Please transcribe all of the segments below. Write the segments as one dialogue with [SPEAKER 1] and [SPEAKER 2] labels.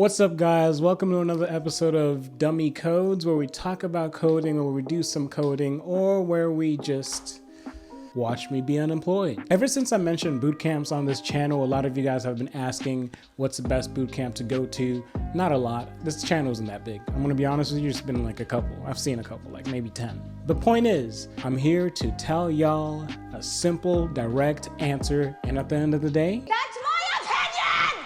[SPEAKER 1] What's up, guys? Welcome to another episode of Dummy Codes, where we talk about coding, or we do some coding, or where we just watch me be unemployed. Ever since I mentioned boot camps on this channel, a lot of you guys have been asking what's the best boot camp to go to. Not a lot. This channel isn't that big. I'm gonna be honest with you, it's been like a couple. I've seen a couple, like maybe 10. The point is, I'm here to tell y'all a simple, direct answer, and at the end of the day,
[SPEAKER 2] That's my opinion!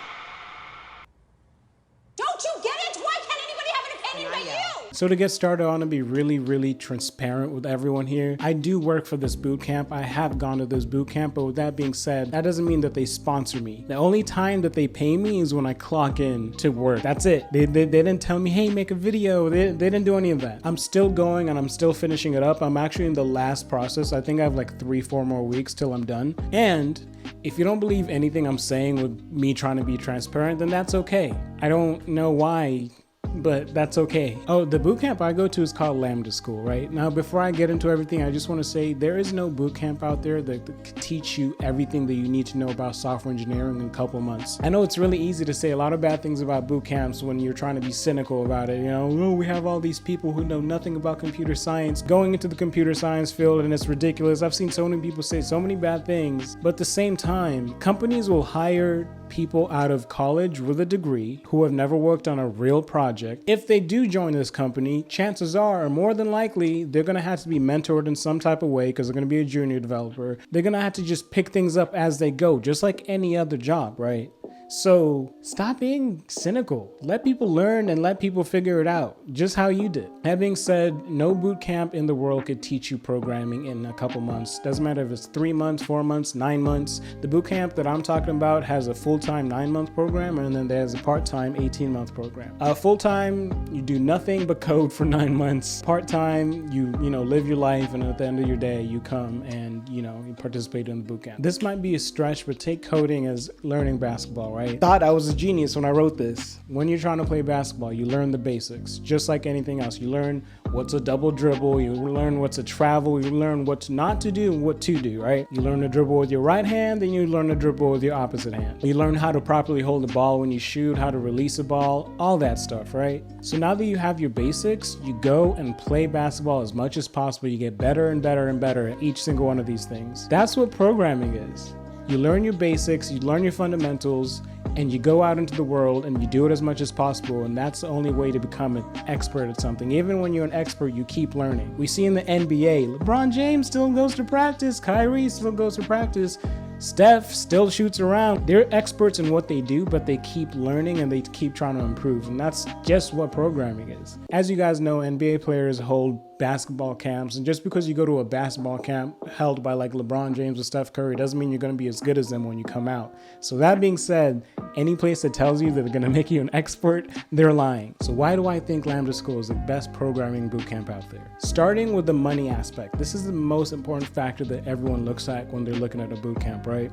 [SPEAKER 2] Don't you get it? Why can't anybody have an opinion but you?
[SPEAKER 1] so to get started, I want to be really transparent with everyone here. I do work for this boot camp. I have gone to this boot camp, but with that being said, that doesn't mean that they sponsor me. The only time that they pay me is when I clock in to work. That's it. They didn't tell me, hey, make a video. They didn't do any of that. I'm still going and I'm still finishing it up. I'm actually in the last process. I think I have like 3-4 more weeks till I'm done. And if you don't believe anything I'm saying with me trying to be transparent, then that's okay. I don't know why, but that's okay. Oh, the bootcamp I go to is called Lambda School, right? Now, before I get into everything, I just want to say there is no bootcamp out there that could teach you everything that you need to know about software engineering in a couple months. I know it's really easy to say a lot of bad things about bootcamps when you're trying to be cynical about it. You know, oh, we have all these people who know nothing about computer science going into the computer science field, and it's ridiculous. I've seen so many people say so many bad things, but at the same time, companies will hire people out of college with a degree who have never worked on a real project. If they do join this company, chances are, or more than likely, they're going to have to be mentored in some type of way because they're going to be a junior developer. They're going to have to just pick things up as they go, just like any other job, right? So stop being cynical. Let people learn and let people figure it out, just how you did. That being said, no boot camp in the world could teach you programming in a couple months. Doesn't matter if it's 3 months, 4 months, 9 months. The boot camp that I'm talking about has a full-time 9-month program, and then there's a part-time 18-month program. Full-time, you do nothing but code for 9 months. Part-time, you live your life, and at the end of your day, you come and you participate in the boot camp. This might be a stretch, but take coding as learning basketball, right? Thought I was a genius when I wrote this. When you're trying to play basketball, you learn the basics, just like anything else. You learn what's a double dribble, you learn what's a travel, you learn what not to do and what to do, right? You learn to dribble with your right hand, then you learn to dribble with your opposite hand. You learn how to properly hold the ball when you shoot, how to release a ball, all that stuff, right? So now that you have your basics, you go and play basketball as much as possible. You get better and better and better at each single one of these things. That's what programming is. You learn your basics, you learn your fundamentals, and you go out into the world and you do it as much as possible, and that's the only way to become an expert at something. Even when you're an expert, you keep learning. We see in the NBA, LeBron James still goes to practice, Kyrie still goes to practice, Steph still shoots around. They're experts in what they do, but they keep learning and they keep trying to improve, and that's just what programming is. As you guys know, NBA players hold basketball camps, and just because you go to a basketball camp held by like LeBron James or Steph Curry doesn't mean you're going to be as good as them when you come out. So that being said, any place that tells you that they're going to make you an expert, they're lying. So why do I think Lambda School is the best programming bootcamp out there? Starting with the money aspect. This is the most important factor that everyone looks at when they're looking at a bootcamp, right?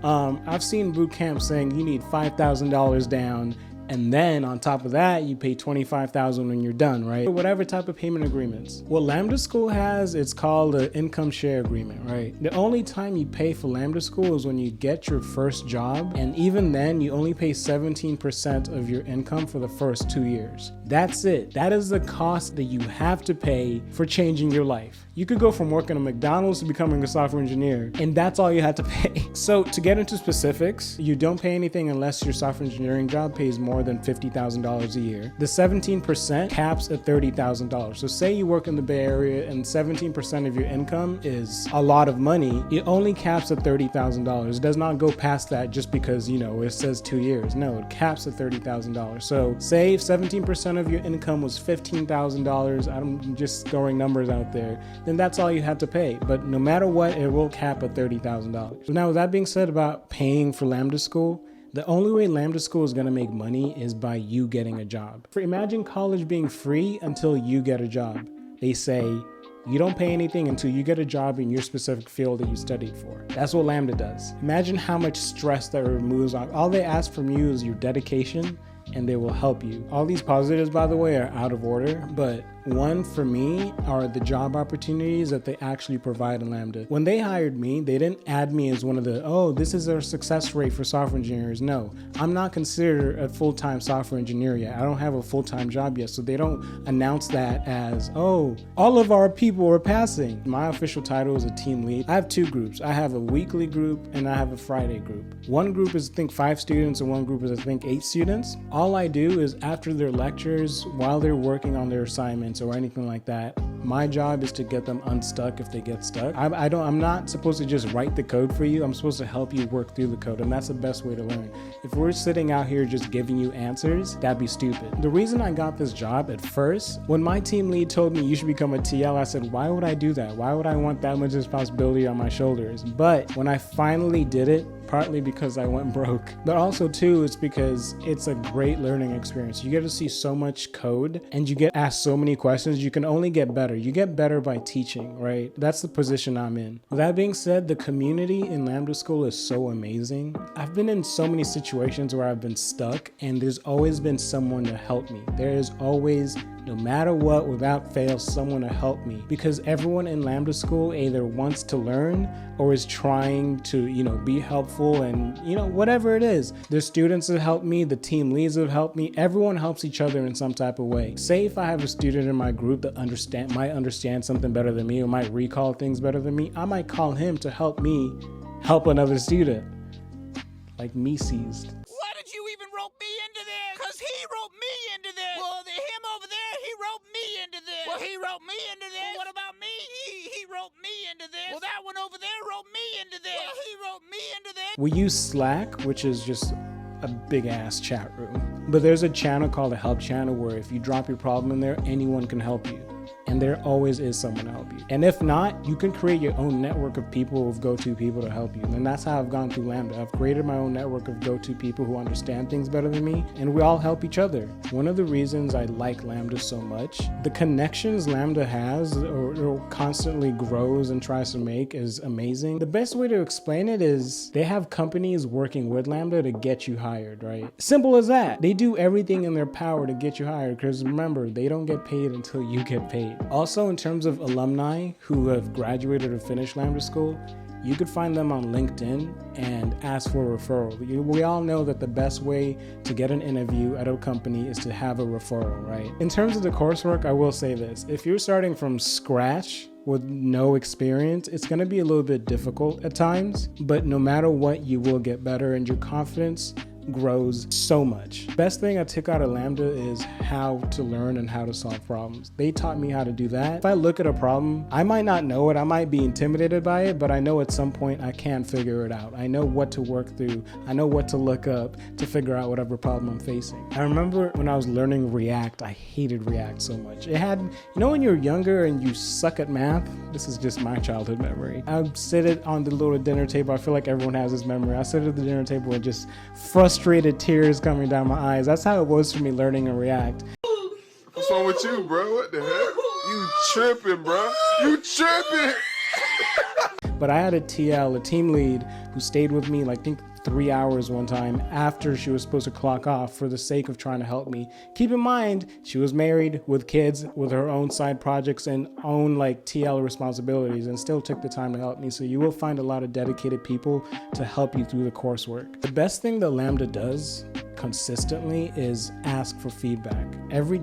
[SPEAKER 1] I've seen bootcamps saying you need $5,000 down, and then on top of that, you pay $25,000 when you're done, right? Whatever type of payment agreements. What Lambda School has, it's called an income share agreement, right? The only time you pay for Lambda School is when you get your first job, and even then, you only pay 17% of your income for the first 2 years. That's it. That is the cost that you have to pay for changing your life. You could go from working at McDonald's to becoming a software engineer, and that's all you had to pay. So to get into specifics, you don't pay anything unless your software engineering job pays more than $50,000 a year. The 17% caps at $30,000. So say you work in the Bay Area and 17% of your income is a lot of money, it only caps at $30,000. It does not go past that just because, it says 2 years. No, it caps at $30,000. So say if 17% of your income was $15,000, I'm just throwing numbers out there, then that's all you have to pay. But no matter what, it will cap at $30,000. So now with that being said about paying for Lambda School, the only way Lambda School is going to make money is by you getting a job. Imagine college being free until you get a job. They say you don't pay anything until you get a job in your specific field that you studied for. That's what Lambda does. Imagine how much stress that removes. All they ask from you is your dedication, and they will help you. All these positives, by the way, are out of order, but One for me are the job opportunities that they actually provide in Lambda. When they hired me, they didn't add me as one of the, oh, this is our success rate for software engineers. No, I'm not considered a full-time software engineer yet. I don't have a full-time job yet. So they don't announce that as, oh, all of our people are passing. My official title is a team lead. I have two groups. I have a weekly group and I have a Friday group. One group is I think 5 students and one group is I think 8 students. All I do is after their lectures, while they're working on their assignments or anything like that, my job is to get them unstuck if they get stuck. I'm not supposed to just write the code for you. I'm supposed to help you work through the code, and that's the best way to learn. If we're sitting out here just giving you answers, that'd be stupid. The reason I got this job at first, when my team lead told me you should become a TL, I said, why would I do that? Why would I want that much responsibility on my shoulders? But when I finally did it, partly because I went broke, but also too, it's because it's a great learning experience. You get to see so much code and you get asked so many questions. You can only get better. You get better by teaching, right? That's the position I'm in. With that being said, the community in Lambda School is so amazing. I've been in so many situations where I've been stuck and there's always been someone to help me. There is always, no matter what, without fail, someone to help me, because everyone in Lambda School either wants to learn or is trying to, be helpful and, whatever it is. There's students that help me, the team leads that help me. Everyone helps each other in some type of way. Say if I have a student in my group that might understand something better than me or might recall things better than me, I might call him to help me help another student. Like me seized.
[SPEAKER 3] Why did you even rope me into this? Because he roped me into this. Well, him over there, he roped me into this. Well, he roped me into this. Well, what about me? He roped me into this. Well, that one over there roped me into this. Well, he roped me into this.
[SPEAKER 1] We use Slack, which is just a big ass chat room. But there's a channel called a help channel where if you drop your problem in there, anyone can help you. And there always is someone to help you. And if not, you can create your own network of people, of go-to people to help you. And that's how I've gone through Lambda. I've created my own network of go-to people who understand things better than me, and we all help each other. One of the reasons I like Lambda so much, the connections Lambda has or constantly grows and tries to make is amazing. The best way to explain it is they have companies working with Lambda to get you hired, right? Simple as that. They do everything in their power to get you hired, because remember, they don't get paid until you get paid. Also, in terms of alumni who have graduated or finished Lambda School, you could find them on LinkedIn and ask for a referral. We all know that the best way to get an interview at a company is to have a referral, right? In terms of the coursework, I will say this. If you're starting from scratch with no experience, it's gonna be a little bit difficult at times, but no matter what, you will get better and your confidence grows so much. Best thing I took out of Lambda is how to learn and how to solve problems. They taught me how to do that. If I look at a problem, I might not know it, I might be intimidated by it, but I know at some point I can figure it out. I know what to work through. I know what to look up to figure out whatever problem I'm facing. I remember when I was learning React, I hated React so much. It had, when you're younger and you suck at math, this is just my childhood memory. I'd sit it on the little dinner table. I feel like everyone has this memory. I sit at the dinner table and just frustrated tears coming down my eyes. That's how it was for me learning in React.
[SPEAKER 4] What's wrong with you, bro? What the heck? You tripping, bro? You tripping?
[SPEAKER 1] But I had a TL, a team lead, who stayed with me like I think 3 hours one time after she was supposed to clock off for the sake of trying to help me. Keep in mind, she was married with kids, with her own side projects and own like TL responsibilities, and still took the time to help me. So you will find a lot of dedicated people to help you through the coursework. The best thing that Lambda does consistently is ask for feedback.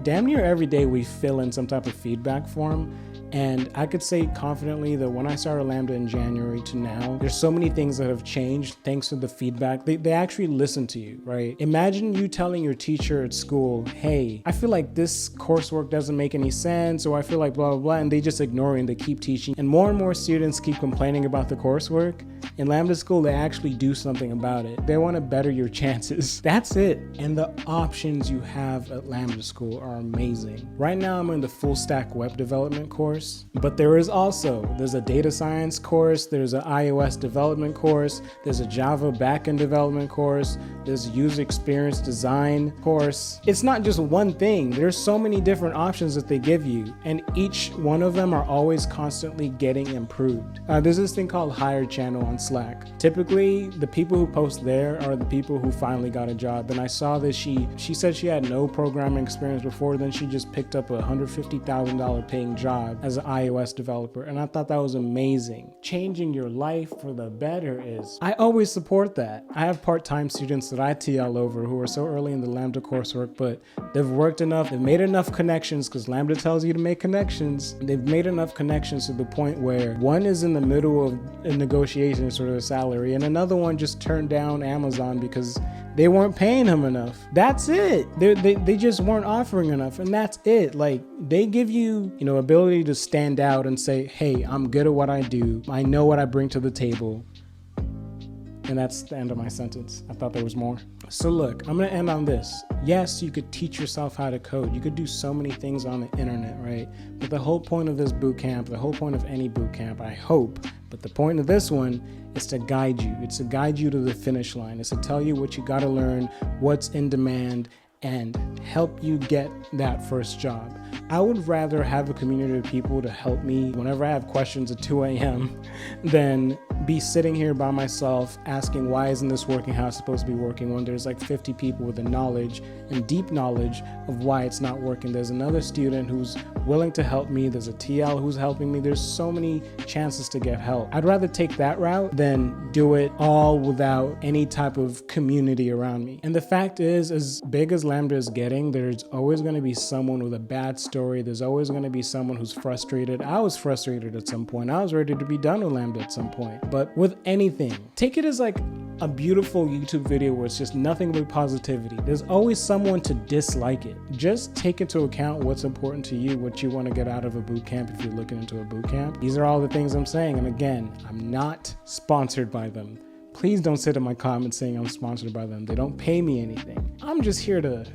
[SPEAKER 1] Damn near every day we fill in some type of feedback form. And I could say confidently that when I started Lambda in January to now, there's so many things that have changed thanks to the feedback. They actually listen to you, right? Imagine you telling your teacher at school, hey, I feel like this coursework doesn't make any sense, or I feel like blah, blah, blah, and they just ignore you and they keep teaching. And more students keep complaining about the coursework. In Lambda School, they actually do something about it. They want to better your chances. That's it. And the options you have at Lambda School are amazing. Right now, I'm in the full stack web development course. course, but there's a data science course, there's an iOS development course, there's a Java backend development course, there's a user experience design course. It's not just one thing. There's so many different options that they give you, and each one of them are always constantly getting improved. There's this thing called Hire Channel on Slack. Typically, the people who post there are the people who finally got a job, and I saw that she said she had no programming experience before, then she just picked up a $150,000 paying job as an iOS developer, and I thought that was amazing. Changing your life for the better I always support that. I have part-time students that I TL over who are so early in the Lambda coursework, but they've worked enough, they've made enough connections, because Lambda tells you to make connections. They've made enough connections to the point where one is in the middle of a negotiation sort of a salary, and another one just turned down Amazon because they weren't paying him enough. That's it. They just weren't offering enough, and that's it. Like, they give you, ability to stand out and say, hey, I'm good at what I do. I know what I bring to the table. And that's the end of my sentence. I thought there was more. So look, I'm gonna end on this. Yes, you could teach yourself how to code. You could do so many things on the internet, right? But the whole point of this boot camp, the whole point of any boot camp, I hope, but the point of this one is to guide you. It's to guide you to the finish line. It's to tell you what you gotta learn, what's in demand, and help you get that first job. I would rather have a community of people to help me whenever I have questions at 2 a.m. than be sitting here by myself asking why isn't this working how it's supposed to be working when there's like 50 people with the knowledge and deep knowledge of why it's not working. There's another student who's willing to help me. There's a TL who's helping me. There's so many chances to get help. I'd rather take that route than do it all without any type of community around me. And the fact is, as big as Lambda is getting, there's always going to be someone with a bad story. There's always going to be someone who's frustrated. I was frustrated at some point. I was ready to be done with Lambda at some point. But with anything, take it as like a beautiful YouTube video where it's just nothing but positivity. There's always someone to dislike it. Just take into account what's important to you, what you want to get out of a boot camp if you're looking into a boot camp. These are all the things I'm saying. And again, I'm not sponsored by them. Please don't sit in my comments saying I'm sponsored by them. They don't pay me anything. I'm just here to,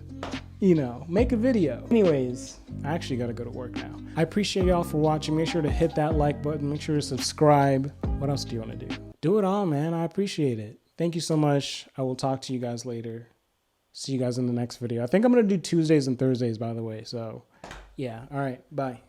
[SPEAKER 1] make a video. Anyways, I actually gotta go to work now. I appreciate y'all for watching. Make sure to hit that like button. Make sure to subscribe. What else do you want to do? Do it all, man. I appreciate it. Thank you so much. I will talk to you guys later. See you guys in the next video. I think I'm gonna do Tuesdays and Thursdays, by the way. So yeah, all right, bye.